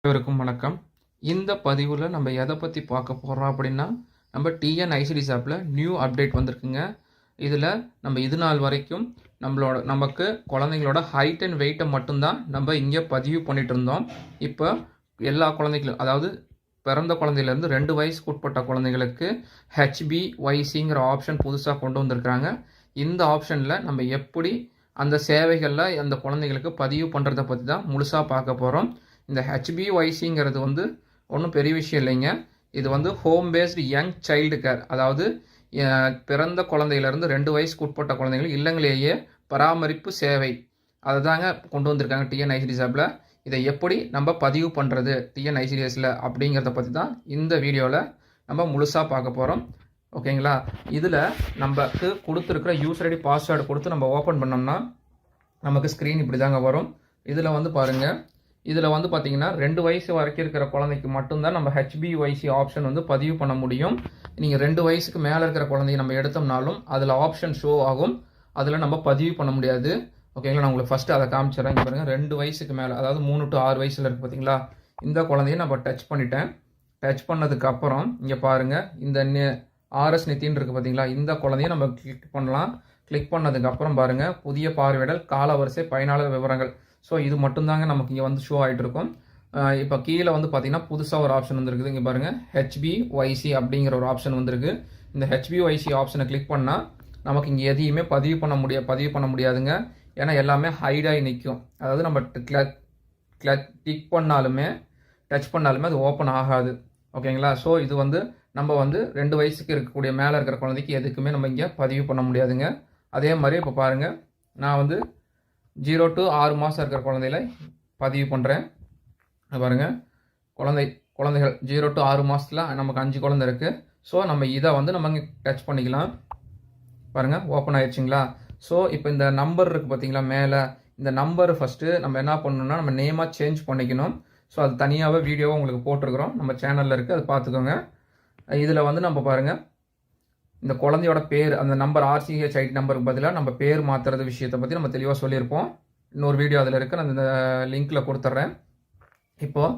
அனைவருக்கும் வணக்கம். இந்த பதிவில் நம்ம எதை பற்றி பார்க்க போகிறோம் அப்படின்னா, நம்ம டிஎன்ஐசிடிஎஸ் ஆப்பில் நியூ அப்டேட் வந்திருக்குங்க. இதில் நம்ம இது நாள் வரைக்கும் நமக்கு குழந்தைங்களோட ஹைட் அண்ட் வெயிட்டை மட்டும்தான் நம்ம இங்கே பதிவு பண்ணிட்டு இருந்தோம். இப்போ எல்லா குழந்தைகளும், அதாவது பிறந்த குழந்தையிலேருந்து 2 வயசுக்கு உட்பட்ட குழந்தைங்களுக்கு HbYcங்கிற ஆப்ஷன் புதுசாக கொண்டு வந்திருக்கிறாங்க. இந்த ஆப்ஷனில் நம்ம எப்படி அந்த சேவைகளில் அந்த குழந்தைங்களுக்கு பதிவு பண்ணுறதை பற்றி தான் முழுசாக பார்க்க போகிறோம். இந்த HbYcங்கிறது ஒன்றும் பெரிய விஷயம் இல்லைங்க. இது home based young child care, அதாவது பிறந்த குழந்தையிலேருந்து 2 வயசுக்கு உட்பட்ட குழந்தைகள் இல்லங்களிலேயே பராமரிப்பு சேவை, அதை தாங்க கொண்டு வந்திருக்காங்க டிஎன்ஐசிடிஎஸ் ஆப்பில். இதை எப்படி நம்ம பதிவு பண்ணுறது டிஎன்ஐசிடிஎஸில் அப்படிங்கிறத பற்றி தான் இந்த வீடியோவில் நம்ம முழுசாக பார்க்க போகிறோம். ஓகேங்களா? இதில் நமக்கு கொடுத்துருக்கிற யூசர் ஐடி பாஸ்வேர்டு கொடுத்து நம்ம ஓப்பன் பண்ணோம்னா நமக்கு ஸ்க்ரீன் இப்படி தாங்க வரும். இதில் பாருங்கள், இதில் பார்த்தீங்கன்னா 2 வயசு வரைக்கும் இருக்கிற குழந்தைக்கு மட்டும்தான் நம்ம HbYc ஆப்ஷன் பதிவு பண்ண முடியும். நீங்கள் 2 வயசுக்கு மேலே இருக்கிற குழந்தைய நம்ம எடுத்தோம்னாலும் அதில் ஆப்ஷன் ஷோ ஆகும், அதில் நம்ம பதிவு பண்ண முடியாது. ஓகேங்களா? நான் உங்களுக்கு ஃபஸ்ட்டு அதை காமிச்சிடறேன். இங்கே பாருங்கள், 2 வயசுக்கு மேலே, அதாவது 3 to 6 வயசில் இருக்குது பார்த்தீங்களா? இந்த குழந்தைய நம்ம டச் பண்ணிட்டேன். டச் பண்ணதுக்கப்புறம் இங்கே பாருங்கள், இந்த RS நித்தின்னு இருக்குது பார்த்தீங்களா? இந்த குழந்தைய நம்ம கிளிக் பண்ணலாம். கிளிக் பண்ணதுக்கப்புறம் பாருங்கள், புதிய பார்வையிடல் காலவரிசை பயனாளர் விவரங்கள். ஸோ இது மட்டும்தாங்க நமக்கு இங்கே ஷோ ஆகிட்டு இருக்கும். இப்போ கீழே பார்த்தீங்கன்னா புதுசாக ஒரு ஆப்ஷன் வந்துருக்குது. இங்கே பாருங்கள், HbYc அப்படிங்கிற ஒரு ஆப்ஷன் வந்திருக்கு. இந்த HbYc ஆப்ஷனை கிளிக் பண்ணால் நமக்கு இங்கே எதையுமே பதிவு பண்ண முடியாதுங்க. ஏன்னா எல்லாமே ஹைடாகி நிற்கும். அதாவது நம்ம கிளிக் பண்ணாலுமே டச் பண்ணாலுமே அது ஓப்பன் ஆகாது. ஓகேங்களா? ஸோ இது நம்ம 2 வயசுக்கு இருக்கக்கூடிய மேலே இருக்கிற குழந்தைக்கு எதுக்குமே நம்ம இங்கே பதிவு பண்ண முடியாதுங்க. அதே மாதிரி இப்போ பாருங்கள், நான் 0 to 6 மாதம் இருக்கிற குழந்தைகளை பதிவு பண்ணுறேன். பாருங்கள், குழந்தைகள் 0 to 6 மாதத்தில் நமக்கு 5 குழந்தை இருக்குது. ஸோ நம்ம இதை நம்ம இங்கே டச் பண்ணிக்கலாம். பாருங்கள், ஓப்பன் ஆயிடுச்சுங்களா? ஸோ இப்போ இந்த நம்பர் இருக்குது பார்த்தீங்களா மேலே, இந்த நம்பர் ஃபஸ்ட்டு நம்ம என்ன பண்ணணும்னா நம்ம நேமாக சேஞ்ச் பண்ணிக்கணும். ஸோ அது தனியாகவே வீடியோவாக உங்களுக்கு போட்டிருக்கிறோம், நம்ம சேனலில் இருக்குது, அதை பார்த்துக்கோங்க. இதில் நம்ம பாருங்கள், இந்த குழந்தையோட பேர், அந்த நம்பர் RCHID நம்பருக்கு பதிலாக நம்ம பேர் மாற்றுறது விஷயத்தை பற்றி நம்ம தெளிவாக சொல்லியிருப்போம். இன்னொரு வீடியோ அதில் இருக்குது, நான் இந்த லிங்க்கில் கொடுத்துட்றேன். இப்போது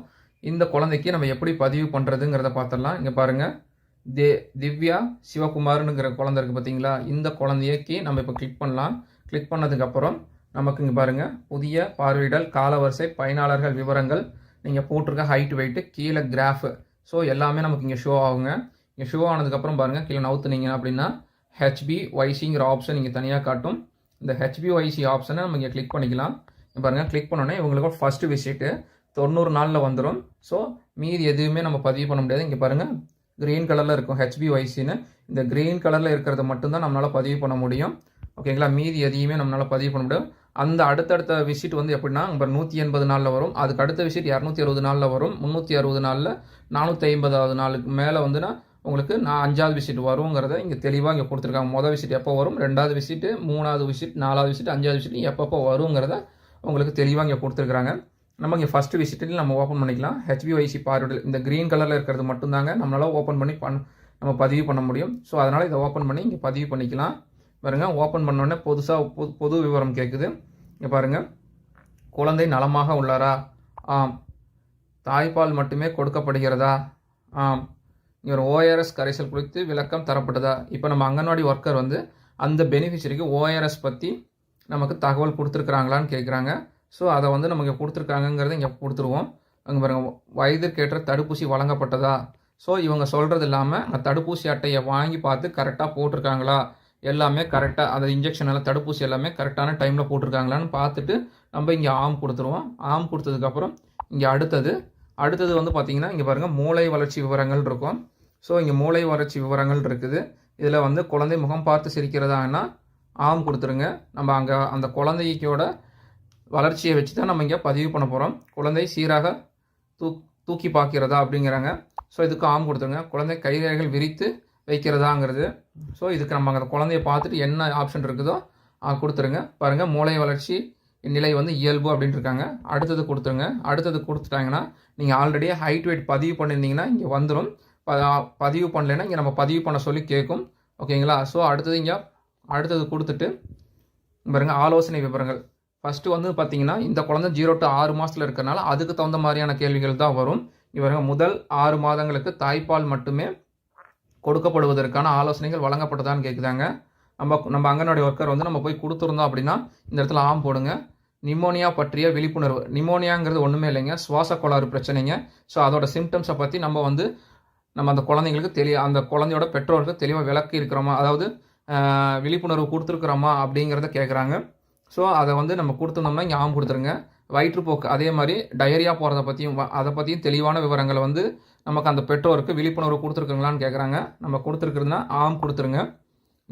இந்த குழந்தைக்கு நம்ம எப்படி பதிவு பண்ணுறதுங்கிறத பார்த்துடலாம். இங்கே பாருங்கள், திவ்யா சிவகுமார்னுங்கிற குழந்தை இருக்குது பார்த்தீங்களா? இந்த குழந்தைக்கு நம்ம இப்போ கிளிக் பண்ணலாம். கிளிக் பண்ணதுக்கப்புறம் நமக்கு இங்கே பாருங்கள், புதிய பார்வையிடல் காலவரிசை பயனாளர்கள் விவரங்கள், நீங்கள் போட்டிருக்க ஹைட் வெயிட்டு, கீழே கிராஃபு, ஸோ எல்லாமே நமக்கு இங்கே ஷோ ஆகுங்க. இங்கே ஷோ ஆனதுக்கப்புறம் பாருங்கள், கீழே நவுத்துனீங்க அப்படின்னா HbYcங்கிற ஆப்ஷன் இங்கே தனியாக காட்டும். இந்த HbYc ஆப்ஷனை நம்ம இங்கே கிளிக் பண்ணிக்கலாம். பாருங்கள், கிளிக் பண்ணோன்னே இவங்களுக்கு ஃபஸ்ட்டு விசிட்டு 90 நாளில் வந்துடும். ஸோ மீதி எதுவுமே நம்ம பதிவு பண்ண முடியாது. இங்கே பாருங்கள், க்ரீன் கலரில் இருக்கும் HbYcன்னு. இந்த க்ரீன் கலரில் இருக்கிறத மட்டும்தான் நம்மளால் பதிவு பண்ண முடியும். ஓகேங்களா? மீதி எதையுமே நம்மளால் பதிவு பண்ண முடியும். அந்த அடுத்தடுத்த விசிட் எப்படின்னா, இப்போ 180 நாளில் வரும், அதுக்கு அடுத்த விசிட் 260 நாளில் வரும், 360 நாளில், 450வது நாளுக்கு மேலே உங்களுக்கு 5வது விசிட் வருங்கிறத இங்கே தெளிவாக இங்கே கொடுத்துருக்காங்க. மொதல் விசிட் எப்போ வரும், 2வது விசிட்டு, 3வது விசிட், 4வது விசிட், 5வது விசிட் எப்பப்போ வருங்கிறத உங்களுக்கு தெளிவாக இங்கே கொடுத்துருக்குறாங்க. நம்ம இங்கே ஃபஸ்ட்டு விசிட்டில் நம்ம ஓப்பன் பண்ணிக்கலாம். HbYc பார்வையிடல் இந்த க்ரீன் கலரில் இருக்கிறது மட்டும்தாங்க நம்மளால் ஓப்பன் பண்ணி நம்ம பதிவு பண்ண முடியும். ஸோ அதனால் இதை ஓப்பன் பண்ணி இங்கே பதிவு பண்ணிக்கலாம். பாருங்கள், ஓப்பன் பண்ணோடனே பொது விவரம் கேட்குது. இங்கே பாருங்கள், குழந்தை நலமாக உள்ளாரா? ஆம். தாய்ப்பால் மட்டுமே கொடுக்கப்படுகிறதா? ஆம். இங்கே ஒரு ORS கரைசல் குறித்து விளக்கம் தரப்பட்டதா? இப்போ நம்ம அங்கன்வாடி ஒர்க்கர் அந்த பெனிஃபிஷரிக்கு ORS பற்றி நமக்கு தகவல் கொடுத்துருக்குறாங்களான்னு கேட்குறாங்க. ஸோ அதை நமக்கு கொடுத்துருக்காங்கங்கிறத இங்கே கொடுத்துருவோம். அங்கே பாருங்கள், வயதிற்கேற்ற தடுப்பூசி வழங்கப்பட்டதா? ஸோ இவங்க சொல்கிறது இல்லாமல் அந்த தடுப்பூசி அட்டையை வாங்கி பார்த்து கரெக்டாக போட்டிருக்காங்களா, எல்லாமே கரெக்டாக, அந்த இன்ஜெக்ஷன் எல்லாம் தடுப்பூசி எல்லாமே கரெக்டான டைமில் போட்டிருக்காங்களான்னு பார்த்துட்டு நம்ம இங்கே ஆம் கொடுத்துருவோம். ஆம் கொடுத்ததுக்கப்புறம் இங்கே அடுத்தது பார்த்திங்கன்னா, இங்கே பாருங்கள், மூளை வளர்ச்சி விவரங்கள் இருக்கும். ஸோ இங்கே மூளை வளர்ச்சி விவரங்கள் இருக்குது. இதில் குழந்தை முகம் பார்த்து சிரிக்கிறதான்னா ஆம் கொடுத்துருங்க. நம்ம அங்கே அந்த குழந்தைக்கோட வளர்ச்சியை வச்சு தான் நம்ம இங்கே பதிவு பண்ண போகிறோம். குழந்தை சீராக தூக்கி பார்க்கிறதா அப்படிங்கிறாங்க. ஸோ இதுக்கு ஆம் கொடுத்துருங்க. குழந்தை கைரேகைகள் விரித்து வைக்கிறதாங்கிறது. ஸோ இதுக்கு நம்ம அந்த குழந்தைய பார்த்துட்டு என்ன ஆப்ஷன் இருக்குதோ கொடுத்துருங்க. பாருங்கள், மூளை வளர்ச்சி நிலை இயல்பு அப்படின்ட்டு இருக்காங்க. அடுத்தது கொடுத்துருங்க. அடுத்தது கொடுத்துட்டாங்கன்னா நீங்கள் ஆல்ரெடியே ஹைட் வெயிட் பதிவு பண்ணியிருந்தீங்கன்னா இங்கே வந்துடும். பதிவு பண்ணலைன்னா இங்கே நம்ம பதிவு பண்ண சொல்லி கேட்கும். ஓகேங்களா? ஸோ அடுத்தது கொடுத்துட்டு பாருங்கள், ஆலோசனை விவரங்கள் ஃபஸ்ட்டு வந்து பார்த்தீங்கன்னா இந்த குழந்தை 0 to 6 மாதத்தில் இருக்கிறனால அதுக்கு தகுந்த மாதிரியான கேள்விகள் தான் வரும். இவங்க முதல் 6 மாதங்களுக்கு தாய்ப்பால் மட்டுமே கொடுக்கப்படுவதற்கான ஆலோசனைகள் வழங்கப்பட்டதான்னு கேட்குதாங்க. நம்ம அங்கன்வாடி ஒர்க்கர் வந்து நம்ம போய் கொடுத்துருந்தோம் அப்படின்னா இந்த இடத்துல ஆம் போடுங்க. நிமோனியா பற்றிய விழிப்புணர்வு. நிமோனியாங்கிறது ஒன்றுமே இல்லைங்க, சுவாச கோளாறு பிரச்சனைங்க. ஸோ அதோட சிம்டம்ஸை பற்றி நம்ம அந்த குழந்தைங்களுக்கு அந்த குழந்தையோட பெற்றோருக்கு தெளிவாக விளக்கி இருக்கிறோமா, அதாவது விழிப்புணர்வு கொடுத்துருக்குறோமா அப்படிங்கிறத கேட்குறாங்க. ஸோ அதை வந்து நம்ம கொடுத்துருந்தோம்னா இங்கே ஆம் கொடுத்துருங்க. வயிற்றுப்போக்கு அதே மாதிரி டயரியா போகிறத பற்றியும் தெளிவான விவரங்களை வந்து நமக்கு அந்த பெற்றோருக்கு விழிப்புணர்வு கொடுத்துருக்குங்களான்னு கேட்குறாங்க. நம்ம கொடுத்துருக்குறதுனா ஆம் கொடுத்துருங்க.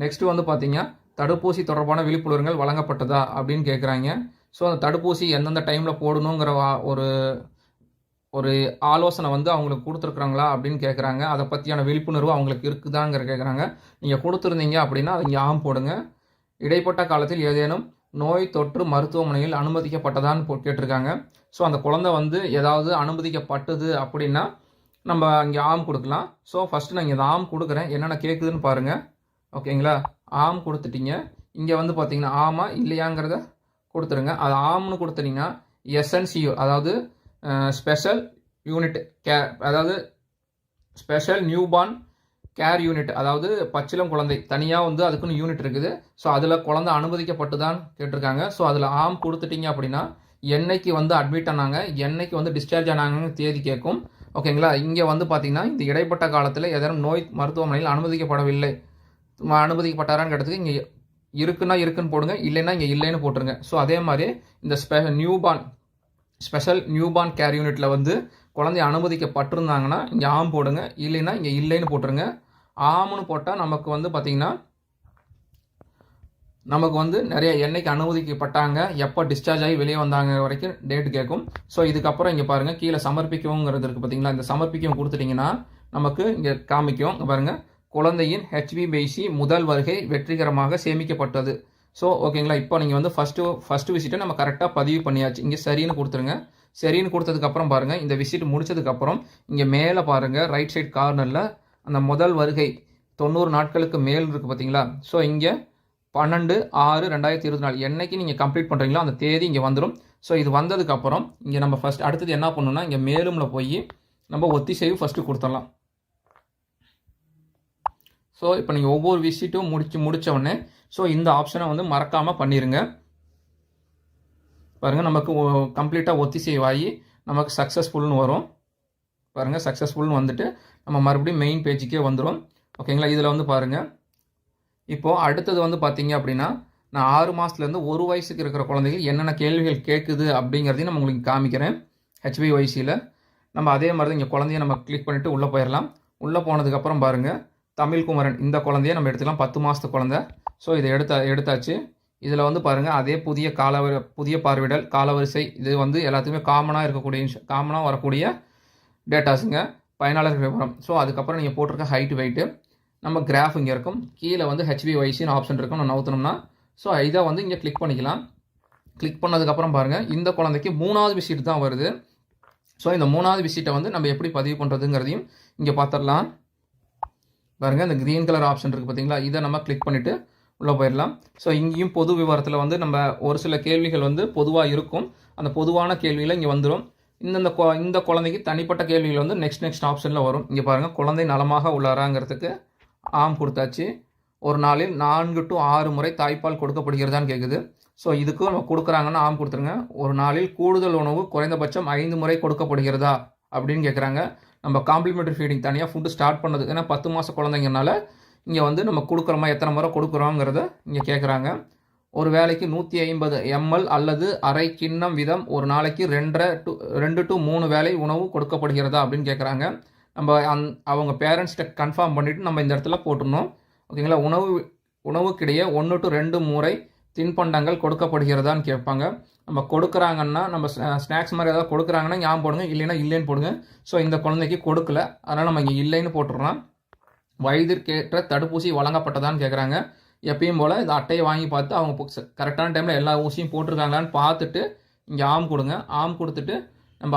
நெக்ஸ்ட்டு வந்து பார்த்தீங்கன்னா தடுப்பூசி தொடர்பான விழிப்புணர்வுகள் வழங்கப்பட்டதா அப்படின்னு கேட்குறாங்க. ஸோ அந்த தடுப்பூசி எந்தெந்த டைமில் போடணுங்கிற ஒரு ஆலோசனை வந்து அவங்களுக்கு கொடுத்துருக்குறாங்களா அப்படின்னு கேட்குறாங்க. அதை பற்றியான விழிப்புணர்வு அவங்களுக்கு இருக்குதாங்கிற கேட்குறாங்க. நீங்கள் கொடுத்துருந்தீங்க அப்படின்னா அதை இங்கே ஆம் போடுங்க. இடைப்பட்ட காலத்தில் ஏதேனும் நோய் தொற்று மருத்துவமனையில் அனுமதிக்கப்பட்டதான்னு கேட்டிருக்காங்க. ஸோ அந்த குழந்தை வந்து ஏதாவது அனுமதிக்கப்பட்டது அப்படின்னா நம்ம இங்கே ஆம் கொடுக்கலாம். ஸோ ஃபஸ்ட்டு நான் இங்கே ஆம் கொடுக்குறேன், என்னென்ன கேட்குதுன்னு பாருங்கள். ஓகேங்களா, ஆம் கொடுத்துட்டீங்க. இங்கே வந்து பார்த்தீங்கன்னா ஆமா இல்லையாங்கிறத கொடுத்துருங்க. அது ஆம்னு கொடுத்துட்டிங்கன்னா எஸ்என்சியூ, அதாவது ஸ்பெஷல் யூனிட் அதாவது ஸ்பெஷல் நியூபார்ன் கேர் யூனிட், அதாவது பச்சிளம் குழந்தை தனியாக வந்து அதுக்குன்னு யூனிட் இருக்குது. ஸோ அதில் குழந்தை அனுமதிக்கப்பட்டு தான் கேட்டிருக்காங்க. ஸோ அதில் ஆம் கொடுத்துட்டீங்க அப்படின்னா என்னைக்கு வந்து அட்மிட் ஆனாங்க, என்னைக்கு வந்து டிஸ்சார்ஜ் ஆனாங்கன்னு தேதி கேட்கும். ஓகேங்களா, இங்கே வந்து பார்த்தீங்கன்னா இந்த இடைப்பட்ட காலத்தில் ஏதேனும் நோய் மருத்துவமனையில் அனுமதிக்கப்பட்டாரான்னு கேட்டதுக்கு இங்கே இருக்குன்னு போடுங்க, இல்லைன்னா இங்கே இல்லைன்னு போட்டுருங்க. ஸோ அதே மாதிரி இந்த ஸ்பெஷல் நியூபார்ன் கேர் யூனிட்டில் வந்து குழந்தை அனுமதிக்கப்பட்டிருந்தாங்கன்னா இங்கே ஆம் போடுங்க, இல்லைன்னா இங்கே இல்லைன்னு போட்டுருங்க. ஆம்னு போட்டால் நமக்கு வந்து பார்த்திங்கன்னா நமக்கு வந்து நிறைய என்னைக்கு அனுமதிக்கப்பட்டாங்க, எப்போ டிஸ்சார்ஜ் ஆகி வெளியே வந்தாங்க வரைக்கும் டேட்டு கேட்கும். ஸோ இதுக்கப்புறம் இங்கே பாருங்கள் கீழே சமர்ப்பிக்கவுங்கிறது இருக்குது பார்த்தீங்களா, இந்த சமர்ப்பிக்கவும் கொடுத்துட்டிங்கன்னா நமக்கு இங்கே காமிக்கும். இங்கே பாருங்கள், குழந்தையின் HbA1c முதல் வருகை வெற்றிகரமாக சேமிக்கப்பட்டது. ஸோ ஓகேங்களா, இப்போ நீங்கள் வந்து ஃபஸ்ட்டு விசிட்டை நம்ம கரெக்டாக பதிவு பண்ணியாச்சு. இங்கே சரின்னு கொடுத்துருங்க. சரின்னு கொடுத்ததுக்கப்புறம் பாருங்கள், இந்த விசிட் முடிச்சதுக்கப்புறம் இங்கே மேலே பாருங்கள் ரைட் சைட் கார்னரில் அந்த முதல் வருகை 90 நாட்களுக்கு மேல் இருக்குது பார்த்தீங்களா. ஸோ இங்கே 12/6/2024 என்னைக்கு நீங்கள் கம்ப்ளீட் பண்ணுறீங்களோ அந்த தேதி இங்கே வந்துடும். ஸோ இது வந்ததுக்கப்புறம் இங்கே நம்ம அடுத்தது என்ன பண்ணணும்னா இங்கே மேலும்ல போய் நம்ம ஒத்திசைவு ஃபஸ்ட்டு கொடுத்துடலாம். ஸோ இப்போ நீங்கள் ஒவ்வொரு விசிட்டும் முடித்த உடனே ஸோ இந்த ஆப்ஷனை வந்து மறக்காமல் பண்ணிடுங்க. பாருங்கள், நமக்கு கம்ப்ளீட்டாக ஒத்திசைவாகி நமக்கு சக்ஸஸ்ஃபுல்னு வரும். பாருங்கள், சக்ஸஸ்ஃபுல்னு வந்துட்டு நம்ம மறுபடியும் மெயின் பேஜுக்கே வந்துடும். ஓகேங்களா, இதில் வந்து பாருங்கள், இப்போது அடுத்தது வந்து பார்த்தீங்க அப்படின்னா நான் 6 மாதத்துலேருந்து 1 வயசுக்கு இருக்கிற குழந்தைகள் என்னென்ன கேள்விகள் கேட்குது அப்படிங்கிறதையும் நம்ம உங்களுக்கு காமிக்கிறேன். HbA1cயில் நம்ம அதே மாதிரி தான் இங்கே குழந்தைய நம்ம கிளிக் பண்ணிவிட்டு உள்ளே போயிடலாம். உள்ளே போனதுக்கப்புறம் பாருங்கள், தமிழ்குமரன் இந்த குழந்தைய நம்ம எடுத்துக்கலாம், 10 மாதத்து குழந்தை. ஸோ இதை எடுத்தாச்சு. இதில் வந்து பாருங்கள், அதே புதிய பார்வையிடல் காலவரிசை, இது வந்து எல்லாத்துக்குமே காமனாக வரக்கூடிய டேட்டாஸுங்க, பயனாளர் விவரம். ஸோ அதுக்கப்புறம் நீங்கள் போட்டிருக்க ஹைட்டு வெயிட்டு, நம்ம கிராஃப் இங்கே இருக்கும், கீழே வந்து HbA1cன்னு ஆப்ஷன் இருக்கும். நம்ம நவுத்தணும்னா ஸோ இதை வந்து இங்கே கிளிக் பண்ணிக்கலாம். கிளிக் பண்ணதுக்கப்புறம் பாருங்கள், இந்த குழந்தைக்கு 3வது விசிட் தான் வருது. ஸோ இந்த 3வது விசிட்டை வந்து நம்ம எப்படி பதிவு பண்ணுறதுங்கிறதையும் இங்கே பார்த்துடலாம். பாருங்கள், இந்த க்ரீன் கலர் ஆப்ஷன் இருக்குது பார்த்தீங்களா, இதை நம்ம கிளிக் பண்ணிவிட்டு உள்ளே போயிடலாம். ஸோ இங்கேயும் பொது விவரத்தில் வந்து நம்ம ஒரு சில கேள்விகள் வந்து பொதுவாக இருக்கும். அந்த பொதுவான கேள்வியில் இங்கே வந்துடும். இந்த குழந்தைக்கு தனிப்பட்ட கேள்விகள் வந்து நெக்ஸ்ட் ஆப்ஷனில் வரும். இங்கே பாருங்கள், குழந்தை நலமாக உள்ளாராங்கிறதுக்கு ஆம் கொடுத்தாச்சு. ஒரு நாளில் 4 to 6 முறை தாய்ப்பால் கொடுக்கப்படுகிறதான்னு கேட்குது. ஸோ இதுக்கும் நம்ம கொடுக்குறாங்கன்னா ஆம் கொடுத்துருங்க. ஒரு நாளில் கூடுதல் உணவு குறைந்தபட்சம் 5 முறை கொடுக்கப்படுகிறதா அப்படின்னு கேட்குறாங்க. நம்ம காம்ப்ளிமெண்ட்ரி ஃபீடிங் தனியாக ஃபுட்டு ஸ்டார்ட் பண்ணது, ஏன்னா 10 மாத குழந்தைங்கனால இங்கே வந்து நம்ம கொடுக்குறோமா, எத்தனை முறை கொடுக்குறோங்கிறத இங்கே கேட்குறாங்க. ஒரு வேளைக்கு 150 ml அல்லது அரை கிண்ணம் வீதம் ஒரு நாளைக்கு 2 to 3 வேளை உணவு கொடுக்கப்படுகிறதா அப்படின்னு கேட்குறாங்க. நம்ம அவங்க பேரண்ட்ஸ்கிட்ட கன்ஃபார்ம் பண்ணிவிட்டு நம்ம இந்த இடத்துல போட்டுடணும். ஓகேங்களா, உணவுக்கிடையே 1 to 2 முறை தின்பண்டங்கள் கொடுக்கப்படுகிறதான்னு கேட்பாங்க. நம்ம கொடுக்குறாங்கன்னா, நம்ம ஸ்நாக்ஸ் மாதிரி ஏதாவது கொடுக்குறாங்கன்னா ஞாபகம் போடுங்க, இல்லைன்னா இல்லைன்னு போடுங்க. ஸோ இந்த குழந்தைக்கு கொடுக்கல, அதனால் நம்ம இங்கே இல்லைன்னு போட்டுடலாம். வயதிற்கேற்ற தடுப்பூசி வழங்கப்பட்டதான்னு கேட்குறாங்க. எப்பயும் போல் இந்த அட்டையை வாங்கி பார்த்து அவங்க கரெக்டான டைமில் எல்லா ஊசியும் போட்டிருக்காங்களான்னு பார்த்துட்டு இங்கே ஆம் கொடுங்க. ஆம் கொடுத்துட்டு நம்ம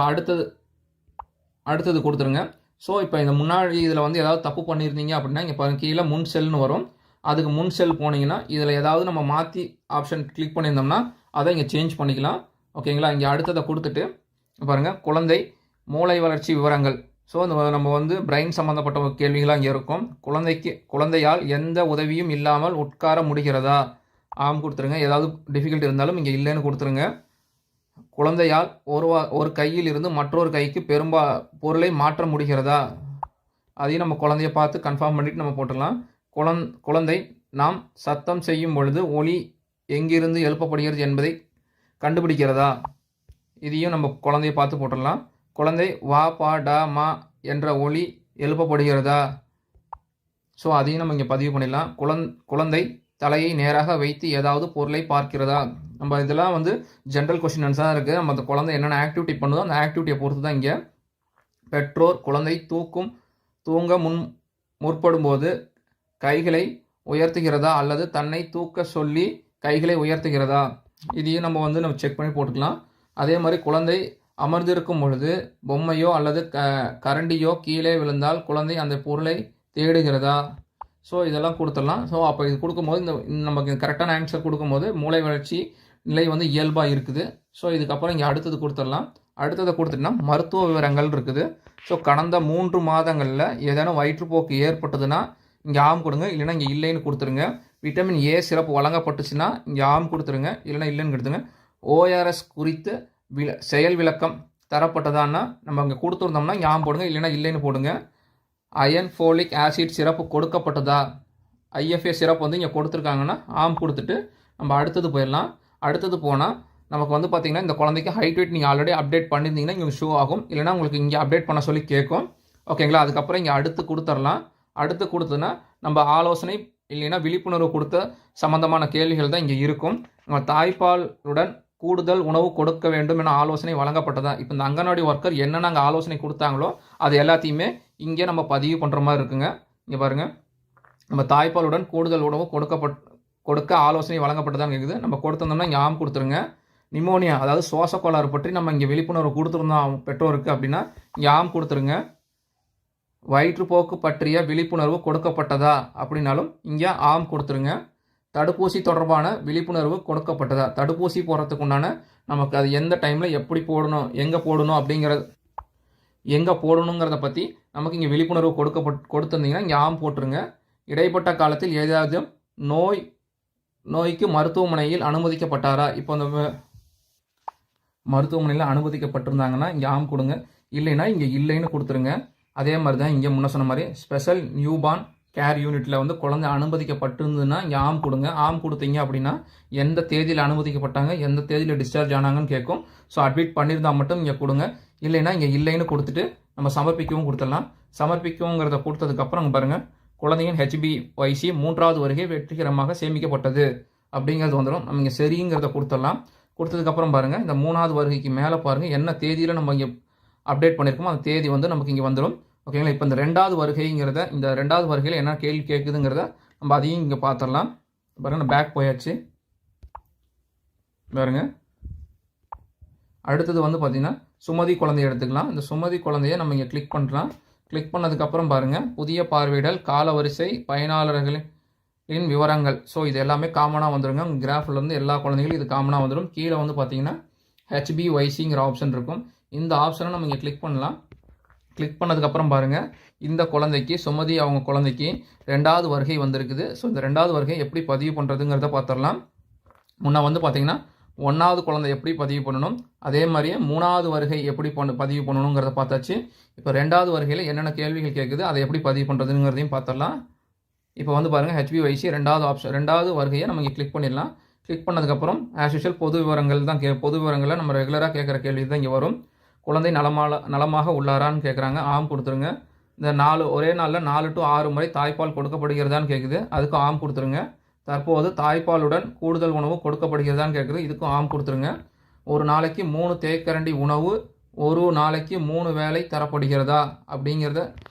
அடுத்தது கொடுத்துருங்க. ஸோ இப்போ இந்த முன்னாடி இதில் வந்து ஏதாவது தப்பு பண்ணியிருந்தீங்க அப்படின்னா இங்கே பாருங்கள், கீழே முன் செல்னு வரும். அதுக்கு முன் செல் போனீங்கன்னா இதில் ஏதாவது நம்ம மாற்றி ஆப்ஷன் கிளிக் பண்ணியிருந்தோம்னா அதை இங்கே சேஞ்ச் பண்ணிக்கலாம். ஓகேங்களா? இங்கே அடுத்ததை கொடுத்துட்டு பாருங்கள், குழந்தை மூளை வளர்ச்சி விவரங்கள். ஸோ நம்ம வந்து பிரெயின் சம்மந்தப்பட்ட கேள்விகளாக இங்கே இருக்கும். குழந்தையால் எந்த உதவியும் இல்லாமல் உட்கார முடிகிறதா? ஆம் கொடுத்துருங்க. ஏதாவது டிஃபிகல்ட்டி இருந்தாலும் இங்கே இல்லைன்னு கொடுத்துருங்க. குழந்தையால் ஒரு கையில் இருந்து மற்றொரு கைக்கு பொருளை மாற்ற முடிகிறதா? அதையும் நம்ம குழந்தைய பார்த்து கன்ஃபார்ம் பண்ணிவிட்டு நம்ம போட்டுடலாம். குழந்தை நாம் சத்தம் செய்யும் பொழுது ஒலி எங்கிருந்து எழுப்பப்படுகிறது என்பதை கண்டுபிடிக்கிறதா? இதையும் நம்ம குழந்தைய பார்த்து போட்டுடலாம். குழந்தை வா பா டா மா என்ற ஒலி எழுப்பப்படுகிறதா? ஸோ அதையும் நம்ம இங்கே பதிவு பண்ணிடலாம். குழந்தை தலையை நேராக வைத்து ஏதாவது பொருளை பார்க்கிறதா? நம்ம இதெல்லாம் வந்து ஜென்ரல் கொஸ்டின்ஸ் தான் இருக்குது. நம்ம அந்த குழந்தை என்னென்ன ஆக்டிவிட்டி பண்ணுதோ அந்த ஆக்டிவிட்டியை பொறுத்து தான் இங்கே. பெற்றோர் குழந்தை தூங்க முற்படும் போது கைகளை உயர்த்துகிறதா அல்லது தன்னை தூக்க சொல்லி கைகளை உயர்த்துகிறதா? இதையும் நம்ம செக் பண்ணி போட்டுக்கலாம். அதே மாதிரி குழந்தை அமர்ந்திருக்கும் பொழுது பொம்மையோ அல்லது கரண்டியோ கீழே விழுந்தால் குழந்தை அந்த பொருளை தேடுகிறதா? ஸோ இதெல்லாம் கொடுத்துடலாம். ஸோ அப்போ இது கொடுக்கும்போது நமக்கு கரெக்டான ஆன்சர் கொடுக்கும்போது மூளை வளர்ச்சி நிலை வந்து இயல்பாக இருக்குது. ஸோ இதுக்கப்புறம் இங்கே அடுத்தது கொடுத்துடலாம். அடுத்ததை கொடுத்துட்டோம்னா மருத்துவ விவரங்கள் இருக்குது. ஸோ கடந்த 3 மாதங்களில் ஏதேனும் வயிற்றுப்போக்கு ஏற்பட்டதுன்னா இங்கே ஆம் கொடுங்க, இல்லைன்னா இங்கே இல்லைன்னு கொடுத்துருங்க. விட்டமின் ஏ சிறப்பு வழங்கப்பட்டுச்சுன்னா இங்கே ஆம் கொடுத்துருங்க, இல்லைன்னா இல்லைன்னு கொடுத்துருங்க. ஓஆர்எஸ் குறித்து செயல் விளக்கம் தரப்பட்டதான்னா நம்ம இங்கே கொடுத்துருந்தோம்னா இங்கே ஆம் போடுங்க, இல்லைன்னா இல்லைன்னு போடுங்க. அயன் ஃபோலிக் ஆசிட் சிறப்பு கொடுக்கப்பட்டதா? ஐஎஃப்ஏ சிறப்பு வந்து இங்கே கொடுத்துருக்காங்கன்னா ஆம் கொடுத்துட்டு நம்ம அடுத்தது போயிடலாம். அடுத்தது போனால் நமக்கு வந்து பார்த்திங்கன்னா இந்த குழந்தைக்கு ஹைட் வெயிட் நீங்கள் ஆல்ரெடி அப்டேட் பண்ணியிருந்தீங்கன்னா இங்கே ஷோ ஆகும், இல்லைனா உங்களுக்கு இங்கே அப்டேட் பண்ண சொல்லி கேட்கும். ஓகேங்களா? அதுக்கப்புறம் இங்கே அடுத்து கொடுத்துடலாம். அடுத்து கொடுத்ததுன்னா நம்ம ஆலோசனை இல்லைன்னா விழிப்புணர்வு கொடுத்த சம்மந்தமான கேள்விகள் தான் இங்கே இருக்கும். நம்ம தாய்ப்பாலுடன் கூடுதல் உணவு கொடுக்க வேண்டும் என ஆலோசனை வழங்கப்பட்டதா? இப்போ இந்த அங்கன்வாடி ஒர்க்கர் என்னென்ன அங்கே ஆலோசனை கொடுத்தாங்களோ அது எல்லாத்தையுமே இங்கே நம்ம பதிவு பண்ணுற மாதிரி இருக்குங்க. இங்கே பாருங்கள், நம்ம தாய்ப்பாலுடன் கூடுதல் உணவு கொடுக்க ஆலோசனை வழங்கப்பட்டதான்னு கேட்குது. நம்ம கொடுத்துருந்தோம்னா இங்கே ஆம் கொடுத்துருங்க. நிமோனியா அதாவது சுவாச கோளாறு பற்றி நம்ம இங்கே விழிப்புணர்வு கொடுத்துருந்தோம் பெற்றோருக்கு அப்படின்னா இங்கே ஆம் கொடுத்துருங்க. வயிற்றுப்போக்கு பற்றிய விழிப்புணர்வு கொடுக்கப்பட்டதா அப்படின்னாலும் இங்கே ஆம் கொடுத்துருங்க. தடுப்பூசி தொடர்பான விழிப்புணர்வு கொடுக்கப்பட்டதா? தடுப்பூசி போடுறதுக்கு உண்டான நமக்கு அது எந்த டைமில் எப்படி போடணும், எங்கே போடணுங்கிறத பற்றி நமக்கு இங்கே விழிப்புணர்வு கொடுத்துருந்தீங்கன்னா இங்கே ஆம் போட்டுருங்க. இடைப்பட்ட காலத்தில் ஏதாவது நோய்க்கு மருத்துவமனையில் அனுமதிக்கப்பட்டாரா? இப்போ அந்த மருத்துவமனையில் அனுமதிக்கப்பட்டிருந்தாங்கன்னா இங்கே ஆம் கொடுங்க, இல்லைன்னா இங்கே இல்லைன்னு கொடுத்துருங்க. அதே மாதிரி தான் இங்கே முன்ன சொன்ன மாதிரி ஸ்பெஷல் நியூபார்ன் கேர் யூனிட்டில் வந்து குழந்தை அனுமதிக்கப்பட்டிருந்ததுன்னா இங்கே ஆம் கொடுங்க. ஆம் கொடுத்தீங்க அப்படின்னா எந்த தேதியில் அனுமதிக்கப்பட்டாங்க, எந்த தேதியில் டிஸ்சார்ஜ் ஆனாங்கன்னு கேட்கும். ஸோ அட்மிட் பண்ணியிருந்தால் மட்டும் இங்கே கொடுங்க, இல்லைன்னா இங்கே இல்லைன்னு கொடுத்துட்டு நம்ம சமர்ப்பிக்கவும் கொடுத்துடலாம். சமர்ப்பிக்கவுங்கிறத கொடுத்ததுக்கப்புறம் பாருங்கள், குழந்தையின் HbA1c 3வது வருகை வெற்றிகரமாக சேமிக்கப்பட்டது அப்படிங்கிறது வந்துடும். நம்ம இங்கே சரிங்கிறத கொடுத்துடலாம். கொடுத்ததுக்கப்புறம் பாருங்கள், இந்த 3வது வருகைக்கு மேலே பாருங்கள் என்ன தேதியில் நம்ம இங்கே அப்டேட் பண்ணியிருக்கோமோ அந்த தேதி வந்து நமக்கு இங்கே வந்துடும். ஓகேங்களா? இப்போ இந்த 2வது வருகைங்கிறத, இந்த 2வது வருகையில் என்ன கேள்வி கேட்குதுங்கிறத நம்ம அதையும் இங்கே பார்த்துடலாம். பாருங்கள், பேக் போயாச்சு பாருங்க. அடுத்தது வந்து பார்த்திங்கன்னா சுமதி குழந்தைய எடுத்துக்கலாம். இந்த சுமதி குழந்தைய நம்ம இங்கே கிளிக் பண்ணுறோம். கிளிக் பண்ணதுக்கப்புறம் பாருங்கள், புதிய பார்வையிடல், காலவரிசை, பயனாளர்களின் விவரங்கள். ஸோ இது எல்லாமே காமனாக வந்துடுங்க. உங்கள் கிராஃப்லேருந்து எல்லா குழந்தைகளும் இது காமனாக வந்துடும். கீழே வந்து பார்த்திங்கன்னா HbA1cங்கிற ஆப்ஷன் இருக்கும். இந்த ஆப்ஷனை நம்ம இங்கே கிளிக் பண்ணலாம். கிளிக் பண்ணதுக்கப்புறம் பாருங்கள், இந்த குழந்தைக்கு சுமதி அவங்க குழந்தைக்கு 2வது வருகை வந்திருக்குது. ஸோ இந்த 2வது வருகை எப்படி பதிவு பண்ணுறதுங்கிறத பார்த்துடலாம். முன்னே வந்து பார்த்திங்கன்னா 1வது குழந்தை எப்படி பதிவு பண்ணணும், அதே மாதிரியே 3வது வருகை எப்படி பதிவு பண்ணணுங்கிறத பார்த்தாச்சு. இப்போ 2வது வருகையில் என்னென்ன கேள்விகள் கேட்குது, அதை எப்படி பதிவு பண்ணுறதுங்கிறதையும் பார்த்துடலாம். இப்போ வந்து பாருங்கள், HbA1c 2வது ஆப்ஷன் 2வது வருகையை நம்ம இங்கே கிளிக் பண்ணிடலாம். கிளிக் பண்ணதுக்கப்புறம் ஆஸ் யூஷுவல் பொது விவரங்கள் தான் பொது விவரங்களில் நம்ம ரெகுலராக கேட்குற கேள்வி தான் இங்கே வரும். குழந்தை நலமாக உள்ளாரான்னு கேட்குறாங்க, ஆம் கொடுத்துருங்க. இந்த ஒரே நாளில் 4 to 6 முறை தாய்ப்பால் கொடுக்கப்படுகிறதான்னு கேட்குது, அதுக்கும் ஆம் கொடுத்துருங்க. தற்போது தாய்ப்பாலுடன் கூடுதல் உணவு கொடுக்கப்படுகிறதான்னு கேட்குது, இதுக்கும் ஆம் கொடுத்துருங்க. ஒரு நாளைக்கு 3 தேக்கரண்டி உணவு ஒரு நாளைக்கு 3 வேளை தரப்படுகிறதா அப்படிங்கிறத,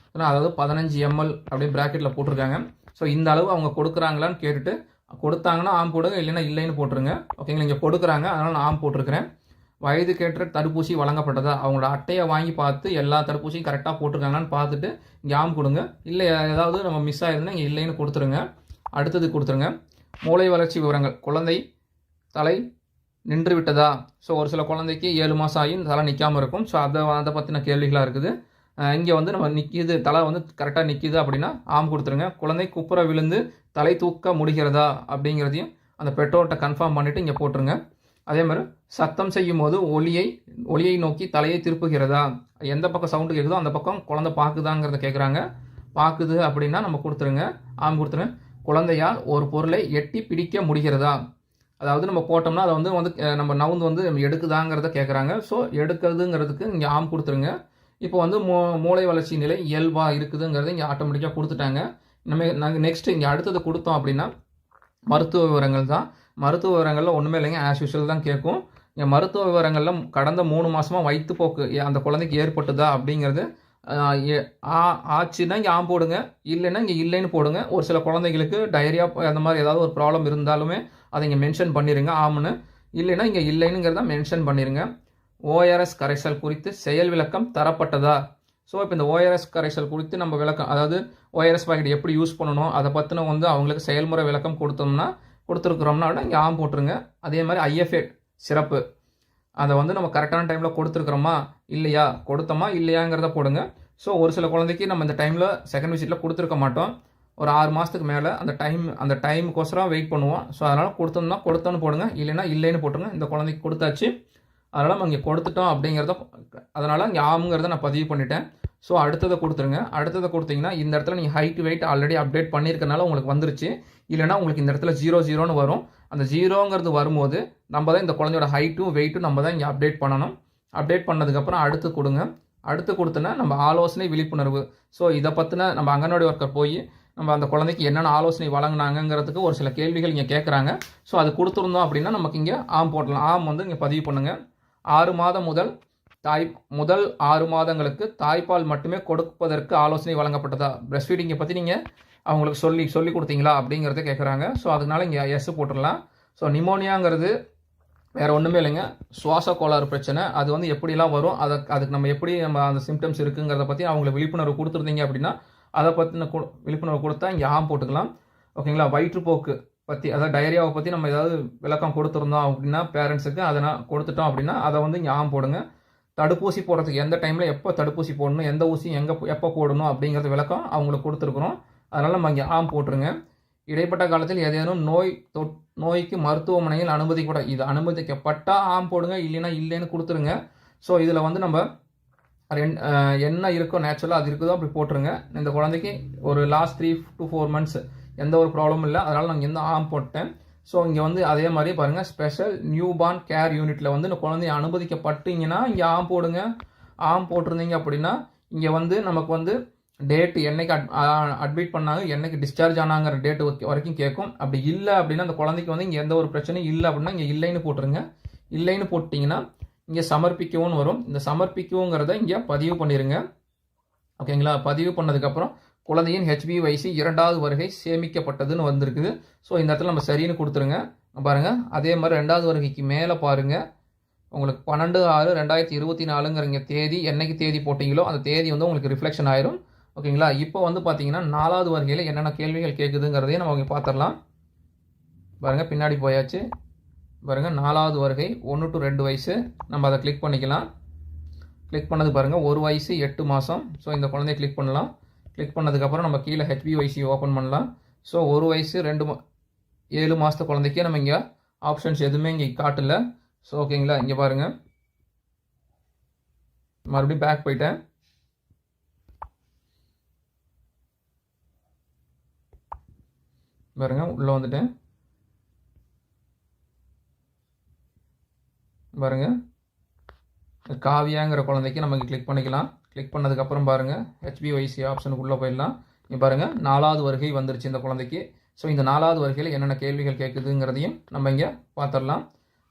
அதாவது 15 ml அப்படின்னு ப்ராக்கெட்டில் போட்டிருக்காங்க. ஸோ இந்த அளவு அவங்க கொடுக்குறாங்களான்னு கேட்டுட்டு கொடுத்தாங்கன்னா ஆம் போடுங்க, இல்லைன்னா இல்லைன்னு போட்டுருங்க. ஓகேங்களா? இங்கே கொடுக்குறாங்க, அதனால் நான் ஆம் போட்டிருக்கிறேன். வயதுக்கேற்ற தடுப்பூசி வழங்கப்பட்டதா? அவங்களோட அட்டையை வாங்கி பார்த்து எல்லா தடுப்பூசியும் கரெக்டாக போட்டிருக்காங்களான்னு பார்த்துட்டு இங்கே ஆம் கொடுங்க. இல்லை ஏதாவது நம்ம மிஸ் ஆயிருந்தா இங்கே இல்லைன்னு கொடுத்துருங்க. அடுத்தது கொடுத்துருங்க. மூளை வளர்ச்சி விவரங்கள், குழந்தை தலை நின்று விட்டதா? ஸோ ஒரு சில குழந்தைக்கு 7 மாதம் ஆகி தலை நிற்காமல் இருக்கும். ஸோ அதை பற்றின கேள்விகளாக இருக்குது. இங்கே வந்து நம்ம நிற்கிது, தலை வந்து கரெக்டாக நிற்கிது அப்படின்னா ஆம் கொடுத்துருங்க. குழந்தை குப்புற விழுந்து தலை தூக்க முடிகிறதா அப்படிங்கிறதையும் அந்த பெற்றோர்கிட்ட கன்ஃபார்ம் பண்ணிவிட்டு இங்கே போட்டுருங்க. அதே மாதிரி சத்தம் செய்யும் போது ஒளியை நோக்கி தலையை திருப்புகிறதா? எந்த பக்கம் சவுண்டு கேட்குதோ அந்த பக்கம் குழந்தை பார்க்குதாங்கிறத கேட்குறாங்க. பார்க்குது அப்படின்னா நம்ம கொடுத்துருங்க, ஆம் கொடுத்துருங்க. குழந்தையால் ஒரு பொருளை எட்டி பிடிக்க முடிகிறதா? அதாவது நம்ம போட்டோம்னா அதை வந்து நம்ம நவுந்து வந்து எடுக்குதாங்கிறத கேட்குறாங்க. ஸோ எடுக்கிறதுங்கிறதுக்கு இங்கே ஆம் கொடுத்துருங்க. இப்போ வந்து மூளை வளர்ச்சி நிலை இயல்பாக இருக்குதுங்கிறத இங்கே ஆட்டோமேட்டிக்காக கொடுத்துட்டாங்க. நாங்கள் நெக்ஸ்ட்டு இங்கே அடுத்தது கொடுத்தோம் அப்படின்னா மருத்துவ விவரங்கள் தான். மருத்துவ விவரங்களில் ஒன்றுமே இல்லைங்க, ஆஸ் யூஷுவல் தான் கேட்கும். இங்கே மருத்துவ விவரங்களில் கடந்த 3 மாதமாக வயிற்றுப்போக்கு அந்த குழந்தைக்கு ஏற்பட்டுதா அப்படிங்கிறது ஆச்சுன்னா இங்கே ஆம் போடுங்க, இல்லைன்னா இங்கே இல்லைன்னு போடுங்க. ஒரு சில குழந்தைங்களுக்கு டயரியா அந்த மாதிரி ஏதாவது ஒரு ப்ராப்ளம் இருந்தாலுமே அதை இங்கே மென்ஷன் பண்ணிடுங்க ஆம்னு, இல்லைன்னா இங்கே இல்லைனுங்கிறத மென்ஷன் பண்ணிடுங்க. ஓஆர்எஸ் கரைசல் குறித்து செயல் விளக்கம் தரப்பட்டதா? ஸோ இப்போ இந்த ஓஆர்எஸ் கரைசல் குறித்து நம்ம விளக்கம், அதாவது ஓஆர்எஸ் பாக்கெட் எப்படி யூஸ் பண்ணணும் அதை பற்றின வந்து அவங்களுக்கு செயல்முறை விளக்கம் கொடுத்துருக்குறோம்னா இங்கே ஆம் போட்டுருங்க. அதே மாதிரி ஐஎஃப்ஏ சிறப்பு அதை வந்து நம்ம கரெக்டான டைமில் கொடுத்துருக்குறோமா இல்லையா, கொடுத்தோமா இல்லையாங்கிறத போடுங்க. ஸோ ஒரு சில குழந்தைக்கு நம்ம இந்த டைமில் செகண்ட் விசிட்டில் கொடுத்துருக்க மாட்டோம். ஒரு 6 மாதத்துக்கு மேலே அந்த டைமுக்கோசரம் வெயிட் பண்ணுவோம். ஸோ அதனால் கொடுத்தோன்னு போடுங்க, இல்லைன்னா இல்லைன்னு போட்டுருங்க. இந்த குழந்தைக்கு கொடுத்தாச்சு, அதனால் நம்ம இங்கே கொடுத்துட்டோம் அப்படிங்கிறத, அதனால் இங்கே ஆமுங்கிறத நான் பதிவு பண்ணிட்டேன். ஸோ அடுத்ததை கொடுத்துருங்க. அடுத்ததை கொடுத்தீங்கன்னா இந்த இடத்துல நீங்கள் ஹைட் வெயிட் ஆல்ரெடி அப்டேட் பண்ணியிருக்கனால உங்களுக்கு வந்துருச்சு. இல்லைனா உங்களுக்கு இந்த இடத்துல 00ன்னு வரும். அந்த 0ங்கிறது வரும்போது நம்ம தான் இந்த குழந்தையோட ஹைட்டும் வெயிட்டும் நம்ம தான் இங்கே அப்டேட் பண்ணணும். அப்டேட் பண்ணதுக்கப்புறம் அடுத்து கொடுங்க. அடுத்து கொடுத்தோன்னா நம்ம ஆலோசனை விழிப்புணர்வு. ஸோ இதை பற்றின நம்ம அங்கன்வாடி ஒர்க்கர் போய் நம்ம அந்த குழந்தைக்கு என்னென்ன ஆலோசனை வழங்கினாங்கிறதுக்கு ஒரு சில கேள்விகள் இங்கே கேட்குறாங்க. ஸோ அது கொடுத்துருந்தோம் அப்படின்னா நமக்கு இங்கே ஆம் போடலாம். ஆம் வந்து இங்கே பதிவு பண்ணுங்கள். 6 மாதம் முதல் 6 மாதங்களுக்கு தாய்ப்பால் மட்டுமே கொடுப்பதற்கு ஆலோசனை வழங்கப்பட்டதா? பிரஸ்ட் ஃபீடிங்கை பற்றி நீங்கள் அவங்களுக்கு சொல்லி கொடுத்தீங்களா அப்படிங்கிறத கேட்குறாங்க. ஸோ அதனால இங்கே எஸ் போட்டுடலாம். ஸோ நிமோனியாங்கிறது வேறு ஒன்றுமே இல்லைங்க, சுவாச கோளாறு பிரச்சனை. அது வந்து எப்படிலாம் வரும், அதுக்கு நம்ம எப்படி அந்த சிம்டம்ஸ் இருக்குங்கிறத பற்றி அவங்களுக்கு விழிப்புணர்வு கொடுத்துருந்தீங்க அப்படின்னா அதை பற்றின விழிப்புணர்வு கொடுத்தா இங்கே ஆம் போட்டுக்கலாம். ஓகேங்களா? வயிற்றுப்போக்கு பற்றி, அதாவது டயரியாவை பற்றி நம்ம ஏதாவது விளக்கம் கொடுத்துருந்தோம் அப்படின்னா பேரண்ட்ஸுக்கு அதை நான் கொடுத்துட்டோம் அப்படின்னா அதை வந்து இங்கே ஆம் போடுங்க. தடுப்பூசி போடுறதுக்கு எந்த டைமில் எப்போ தடுப்பூசி போடணும், எந்த ஊசி எப்போ போடணும் அப்படிங்கிறது விளக்கம் அவங்களுக்கு கொடுத்துருக்குறோம். அதனால் நம்ம இங்கே ஆம் போட்டுருங்க. இடைப்பட்ட காலத்தில் ஏதேனும் நோய்க்கு மருத்துவமனையில் அனுமதிக்கூட, இது அனுமதிக்கப்பட்டால் ஆம் போடுங்க, இல்லைன்னா இல்லைன்னு கொடுத்துருங்க. ஸோ இதில் வந்து நம்ம என்ன இருக்கோ நேச்சுரலாக அது இருக்குதோ அப்படி போட்டுருங்க. இந்த குழந்தைக்கு ஒரு லாஸ்ட் 3 to 4 months எந்த ஒரு ப்ராப்ளமும் இல்லை, அதனால் நான் எந்த ஆம் போட்டேன். ஸோ இங்கே வந்து அதே மாதிரி பாருங்கள், ஸ்பெஷல் நியூ பார்ன் கேர் யூனிட்டில் வந்து இந்த குழந்தைய அனுமதிக்கப்பட்டீங்கன்னா இங்கே ஆம் போடுங்க. ஆம் போட்டிருந்தீங்க அப்படின்னா இங்கே வந்து நமக்கு வந்து டேட்டு என்னைக்கு அட்மிட் பண்ணாங்க, என்னைக்கு டிஸ்சார்ஜ் ஆனாங்கிற டேட்டு வரைக்கும் கேட்கும். அப்படி இல்லை அப்படின்னா அந்த குழந்தைக்கு வந்து இங்கே எந்த ஒரு பிரச்சனையும் இல்லை அப்படின்னா இங்கே இல்லைன்னு போட்டுருங்க. இல்லைன்னு போட்டிங்கன்னா இங்கே சமர்ப்பிக்கவும் வரும். இந்த சமர்ப்பிக்கவுங்கிறத இங்கே பதிவு பண்ணிடுங்க. ஓகேங்களா? பதிவு பண்ணதுக்கப்புறம் குழந்தையின் HbA1c 2வது வருகை சேமிக்கப்பட்டதுன்னு வந்திருக்குது. ஸோ இந்த இடத்துல நம்ம சரின்னு கொடுத்துருங்க. பாருங்கள், அதே மாதிரி 2வது வருகைக்கு மேலே பாருங்கள், உங்களுக்கு 12/6/2024ங்கிற தேதி, என்னைக்கு தேதி போட்டிங்களோ அந்த தேதி வந்து உங்களுக்கு ரிஃப்ளெக்ஷன் ஆயிரும். ஓகேங்களா? இப்போ வந்து பார்த்தீங்கன்னா 4வது வருகையில் என்னென்ன கேள்விகள் கேட்குதுங்கிறதையும் நம்ம இங்கே பார்த்துடலாம். பாருங்கள், பின்னாடி போயாச்சு. பாருங்கள், 4வது வருகை 1 to 2 வயசு. நம்ம அதை கிளிக் பண்ணிக்கலாம். கிளிக் பண்ணது பாருங்கள், 1 வயசு 8 மாதம். ஸோ இந்த குழந்தைய கிளிக் பண்ணலாம். கிளிக் பண்ணதுக்கப்புறம் நம்ம கீழே HbA1c ஓப்பன் பண்ணலாம். ஸோ 1 வயசு 7 மாதத்து குழந்தைக்கே நம்ம இங்கே ஆப்ஷன்ஸ் எதுவுமே இங்கே காட்டல. ஸோ ஓகேங்களா? இங்கே பாருங்கள், மறுபடியும் பேக் போயிட்டேன். பாருங்கள், உள்ளே வந்துட்டேன். பாருங்கள், காவியாங்கிற குழந்தைக்கு நம்ம கிளிக் பண்ணிக்கலாம். கிளிக் பண்ணதுக்கப்புறம் பாருங்கள், HbA1c ஆப்ஷனுக்கு உள்ளே போயிடலாம். இங்கே பாருங்கள், 4வது வருகை வந்துருச்சு இந்த குழந்தைக்கு. ஸோ இந்த 4வது வருகையில் என்னென்ன கேள்விகள் கேட்குதுங்கிறதையும் நம்ம இங்கே பார்த்துடலாம்.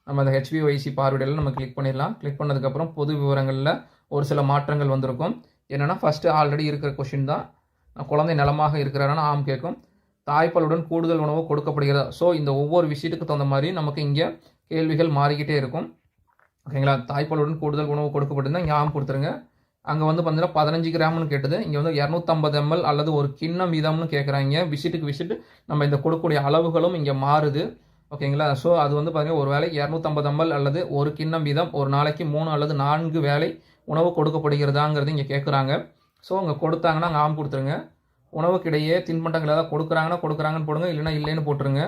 நம்ம அந்த HbA1c பார்வையிடலாம் நம்ம கிளிக் பண்ணிடலாம். கிளிக் பண்ணதுக்கப்புறம் பொது விவரங்களில் ஒரு சில மாற்றங்கள் வந்திருக்கும். என்னென்னா, ஃபஸ்ட்டு ஆல்ரெடி இருக்கிற கொஷின் தான், குழந்தை நலமாக இருக்கிறாரான்னு ஆம் கேட்கும். தாய்ப்பாலுடன் கூடுதல் உணவு கொடுக்கப்படுகிறதா? ஸோ இந்த ஒவ்வொரு விஷயத்துக்கு தகுந்த மாதிரி நமக்கு இங்கே கேள்விகள் மாறிக்கிட்டே இருக்கும். ஓகேங்களா? தாய்ப்பாலுடன் கூடுதல் உணவு கொடுக்கப்பட்டிருந்தால் இங்கே ஆம் கொடுத்துருங்க. அங்கே வந்து பார்த்தீங்கன்னா 15 கிராம்னு கேட்டது, இங்கே வந்து 250 ml அல்லது ஒரு கிண்ணம் வீதம்னு கேட்குறாங்க. விசிட்டுக்கு நம்ம இந்த கொடுக்கக்கூடிய அளவுகளும் இங்கே மாறுது. ஓகேங்களா. ஸோ அது வந்து பார்த்தீங்கன்னா ஒரு வேளை 250 ml அல்லது ஒரு கிண்ணம் வீதம் ஒரு நாளைக்கு 3 அல்லது 4 வேளை உணவு கொடுக்கப்படுகிறதாங்கிறது இங்கே கேட்குறாங்க. ஸோ அங்கே கொடுத்தாங்கன்னா அங்கே ஆம் கொடுத்துருங்க. உணவுக்கிடையே தின்பண்டங்கள் ஏதாவது கொடுக்குறாங்கன்னு போடுங்க, இல்லைன்னா இல்லைன்னு போட்டுருங்க.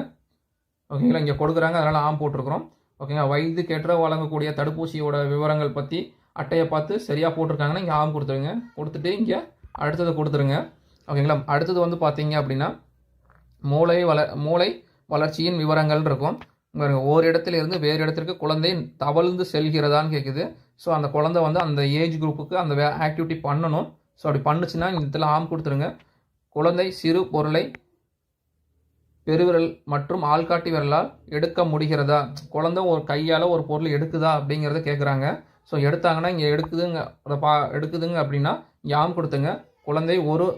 ஓகேங்களா. இங்கே கொடுக்குறாங்க, அதனால் ஆம் போட்டிருக்கிறோம். ஓகேங்களா. வயதுக்கேற்ற வழங்கக்கூடிய தடுப்பூசியோட விவரங்கள் பற்றி அட்டையை பார்த்து சரியாக போட்டிருக்காங்கன்னா இங்கே ஆம் கொடுத்துருங்க. கொடுத்துட்டு இங்கே அடுத்தது கொடுத்துருங்க. ஓகேங்களா. அடுத்தது வந்து பார்த்தீங்க அப்படின்னா மூளை வளர்ச்சியின் விவரங்கள் இருக்கும். ஒரு இடத்துல இருந்து வேறு இடத்திற்கு குழந்தை தவழ்ந்து செல்கிறதான்னு கேட்குது. ஸோ அந்த குழந்தை வந்து அந்த ஏஜ் குரூப்புக்கு அந்த ஆக்டிவிட்டி பண்ணணும். ஸோ அப்படி பண்ணுச்சுன்னா இந்த இடத்துல ஆம் கொடுத்துருங்க. குழந்தை சிறு பொருளை பெருவிரல் மற்றும் ஆள்காட்டி விரலால் எடுக்க முடிகிறதா, குழந்தை ஒரு கையால் ஒரு பொருள் எடுக்குதா அப்படிங்கிறத கேட்குறாங்க. ஸோ எடுத்தாங்கன்னா இங்கே எடுக்குதுங்க அப்படின்னா இங்கே ஆம் கொடுத்துங்க. குழந்தை ஒரு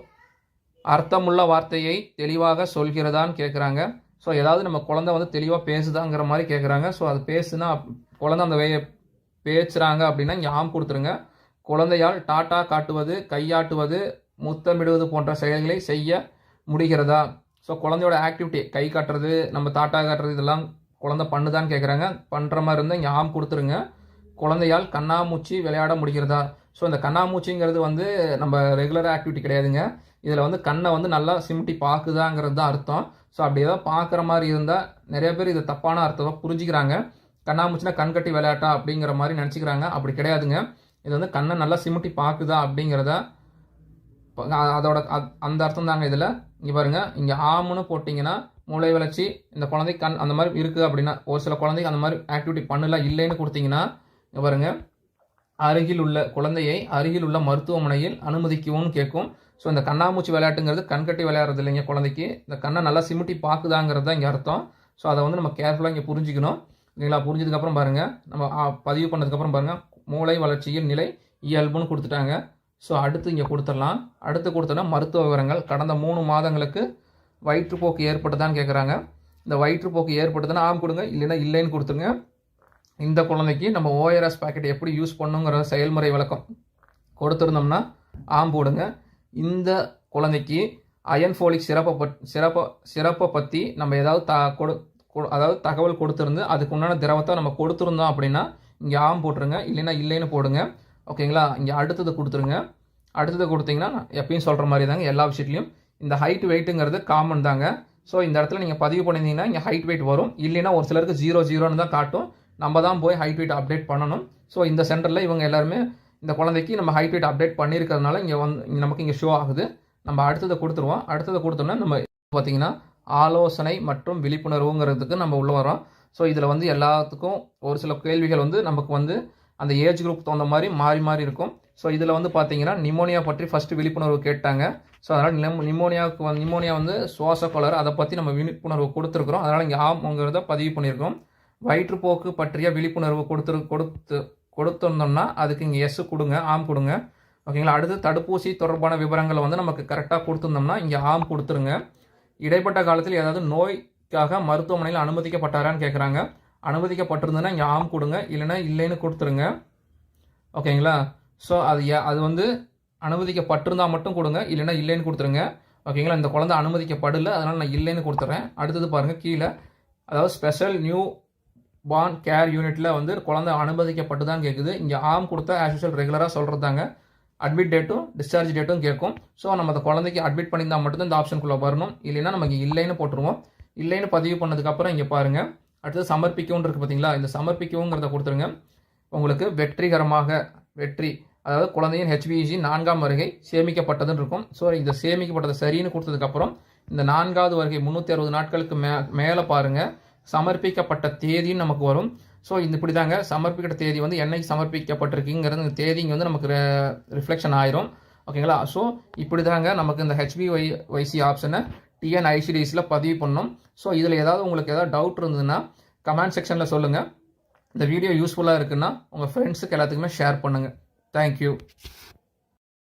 அர்த்தமுள்ள வார்த்தையை தெளிவாக சொல்கிறதான்னு கேட்குறாங்க. ஸோ ஏதாவது நம்ம குழந்தை வந்து தெளிவாக பேசுதாங்கிற மாதிரி கேட்குறாங்க. ஸோ அது பேசுனா குழந்தை அந்த பேசுகிறாங்க அப்படின்னா இங்கே ஆம் கொடுத்துருங்க. குழந்தையால் டாட்டா காட்டுவது, கையாட்டுவது, முத்தமிடுவது போன்ற செயல்களை செய்ய முடிகிறதா. ஸோ குழந்தையோட ஆக்டிவிட்டி கை காட்டுறது, நம்ம டாட்டா காட்டுறது இதெல்லாம் குழந்தை பண்ணுதான்னு கேட்குறாங்க. பண்ணுற மாதிரி இருந்தால் இங்கே ஆம் கொடுத்துருங்க. குழந்தையால் கண்ணாமூச்சி விளையாட முடிகிறதா. ஸோ இந்த கண்ணாமூச்சிங்கிறது வந்து நம்ம ரெகுலர் ஆக்டிவிட்டி கிடையாதுங்க. இதில் வந்து கண்ணை வந்து நல்லா சிமிட்டி பார்க்குதாங்கிறது தான் அர்த்தம். ஸோ அப்படி ஏதாவது பார்க்குற மாதிரி இருந்தால் நிறைய பேர் இது தப்பான அர்த்தம் புரிஞ்சுக்கிறாங்க. கண்ணாமூச்சினா கண் கட்டி விளையாட்டா அப்படிங்கிற மாதிரி நினச்சிக்கிறாங்க. அப்படி கிடையாதுங்க. இது வந்து கண்ணை நல்லா சிமிட்டி பார்க்குதா அப்படிங்கிறத அதோட அந்த அர்த்தம் தாங்க இதில். இங்கே பாருங்கள், இங்கே ஆமுன்னு போட்டிங்கன்னா மூளை வளர்ச்சி இந்த குழந்தை கண் அந்த மாதிரி இருக்குது அப்படின்னா, ஒரு சில குழந்தைக்கு அந்த மாதிரி ஆக்டிவிட்டி பண்ணல இல்லைன்னு கொடுத்தீங்கன்னா இங்கே பாருங்கள், குழந்தையை அருகில் உள்ள மருத்துவமனையில் அனுமதிக்கவும் கேட்கும். ஸோ இந்த கண்ணாமூச்சி விளையாட்டுங்கிறது கண்கட்டி விளையாடுறது இல்லைங்க. குழந்தைக்கு இந்த கண்ணை நல்லா சிமிட்டி பார்க்குதாங்கிறது தான் இங்கே அர்த்தம். ஸோ அதை வந்து நம்ம கேர்ஃபுல்லாக இங்கே புரிஞ்சுக்கணும். இல்லைங்களா. புரிஞ்சதுக்கப்புறம் பாருங்கள், நம்ம பதிவு பண்ணதுக்கப்புறம் பாருங்கள், மூளை வளர்ச்சியில் நிலை இயல்புன்னு கொடுத்துட்டாங்க. ஸோ அடுத்து இங்கே கொடுத்துடலாம். அடுத்து கொடுத்தோன்னா மருத்துவ விவரங்கள். கடந்த 3 மாதங்களுக்கு வயிற்றுப்போக்கு ஏற்பட்டுதான்னு கேட்குறாங்க. இந்த வயிற்றுப்போக்கு ஏற்பட்டுதுன்னா ஆம் கொடுங்க, இல்லைன்னா இல்லைன்னு கொடுத்துருங்க. இந்த குழந்தைக்கு நம்ம ORS பாக்கெட் எப்படி யூஸ் பண்ணுங்கிற செயல்முறை விளக்கம் கொடுத்துருந்தோம்னா ஆம் போடுங்க. இந்த குழந்தைக்கு அயன் ஃபோலிக் சிறப்பை பற்றி நம்ம ஏதாவது அதாவது தகவல் கொடுத்துருந்து அதுக்கு உண்டான திரவத்தை நம்ம கொடுத்துருந்தோம் அப்படின்னா இங்கே ஆம் போட்டுருங்க, இல்லைன்னா இல்லைன்னு போடுங்க. ஓகேங்களா. இங்கே அடுத்தது கொடுத்துருங்க. அடுத்தது கொடுத்தீங்கன்னா எப்பயும் சொல்கிற மாதிரி தாங்க எல்லா விஷயத்துலையும் இந்த ஹைட் வெயிட்டுங்கிறது காமன் தாங்க. ஸோ இந்த இடத்துல நீங்கள் பதிவு பண்ணியிருந்தீங்கன்னா இங்கே ஹைட் வெயிட் வரும், இல்லைன்னா ஒரு சிலருக்கு 0 தான் காட்டும். நம்ம தான் போய் ஹைட் வெயிட் அப்டேட் பண்ணணும். ஸோ இந்த சென்டரில் இவங்க எல்லாருமே இந்த குழந்தைக்கு நம்ம ஹைட் வெயிட் அப்டேட் பண்ணியிருக்கிறதுனால இங்கே நமக்கு இங்கே ஷோ ஆகுது. நம்ம அடுத்ததை கொடுத்துருவோம். அடுத்ததை கொடுத்தோம்னா நம்ம பார்த்தீங்கன்னா ஆலோசனை மற்றும் விழிப்புணர்வுங்கிறதுக்கு நம்ம உள்ள வரோம். ஸோ இதில் வந்து எல்லாத்துக்கும் ஒரு சில கேள்விகள் வந்து நமக்கு வந்து அந்த ஏஜ் குரூப் தகுந்த மாதிரி மாறி இருக்கும். ஸோ இதில் வந்து பார்த்தீங்கன்னா நிமோனியா பற்றி ஃபஸ்ட்டு விழிப்புணர்வு கேட்டாங்க. ஸோ அதனால் நிமோனியா வந்து சுவாச கோளாறு, அதை பற்றி நம்ம விழிப்புணர்வு கொடுத்துருக்குறோம். அதனால் இங்கே ஆம்ங்கிறத பதிவு பண்ணியிருக்கோம். வயிற்றுப்போக்கு பற்றிய விழிப்புணர்வு கொடுத்துருந்தோம்னா அதுக்கு இங்கே எஸ் கொடுங்க, ஆம் கொடுங்க. ஓகேங்களா. அடுத்து தடுப்பூசி தொடர்பான விவரங்களை வந்து நமக்கு கரெக்டாக கொடுத்துருந்தோம்னா இங்கே ஆம் கொடுத்துருங்க. இடைப்பட்ட காலத்தில் ஏதாவது நோய்க்காக மருத்துவமனையில் அனுமதிக்கப்பட்டாரான்னு கேட்குறாங்க. அனுமதிக்கப்பட்டிருந்ததுன்னா இங்கே ஆம் கொடுங்க, இல்லைன்னா இல்லைன்னு கொடுத்துருங்க. ஓகேங்களா. ஸோ அது வந்து அனுமதிக்கப்பட்டிருந்தால் மட்டும் கொடுங்க, இல்லைன்னா இல்லைன்னு கொடுத்துருங்க. ஓகேங்களா. இந்த குழந்தை அனுமதிக்கப்படலை, அதனால் நான் இல்லைன்னு கொடுத்துட்றேன். அடுத்தது பாருங்கள் கீழே, அதாவது ஸ்பெஷல் நியூ பார்ன் கேர் யூனிட்டில் வந்து குழந்தை அனுமதிக்கப்பட்டு தான் கேட்குது. இங்கே ஆம் கொடுத்தா ஆஸ் யூஷுவல் ரெகுலராக சொல்கிறது தாங்க. அட்மிட் டேட்டும் டிஸ்சார்ஜ் டேட்டும் கேட்கும். ஸோ நம்ம அந்த குழந்தைக்கு அட்மிட் பண்ணியிருந்தால் மட்டும்தான் இந்த ஆப்ஷனுக்குள்ளே வரணும், இல்லைன்னா நமக்கு இல்லைன்னு போட்டுருவோம். இல்லைன்னு பதிவு பண்ணதுக்கப்புறம் இங்கே பாருங்கள், அடுத்தது சமர்ப்பிக்கவும் இருக்குது பார்த்தீங்களா. இந்த சமர்ப்பிக்கவுங்கிறத கொடுத்துருங்க. உங்களுக்கு வெற்றி அதாவது குழந்தையின் HbA1c 4ஆம் வருகை சேமிக்கப்பட்டதுன்னு இருக்கும். ஸோ இந்த சேமிக்கப்பட்டது சரின்னு கொடுத்ததுக்கப்புறம் இந்த 4வது வருகை 360 நாட்களுக்கு மேலே பாருங்கள், சமர்ப்பிக்கப்பட்ட தேதின்னு நமக்கு வரும். ஸோ இந்த இப்படி தாங்க சமர்ப்பிக்கப்பட்ட தேதி வந்து என்னைக்கு சமர்ப்பிக்கப்பட்டிருக்குங்கிறது இந்த தேதி இங்கே வந்து நமக்கு ரிஃப்ளெக்ஷன் ஆயிரும். ஓகேங்களா. ஸோ இப்படி தாங்க நமக்கு இந்த HbA1c ஆப்ஷனை TNICDSல பதிவு பண்ணணும். ஸோ இதில் உங்களுக்கு ஏதாவது டவுட் இருந்ததுன்னா கமெண்ட் செக்ஷனில் சொல்லுங்கள். இந்த வீடியோ யூஸ்ஃபுல்லாக இருக்குன்னா உங்கள் ஃப்ரெண்ட்ஸுக்கு எல்லாத்துக்குமே ஷேர் பண்ணுங்கள். தேங்க்யூ.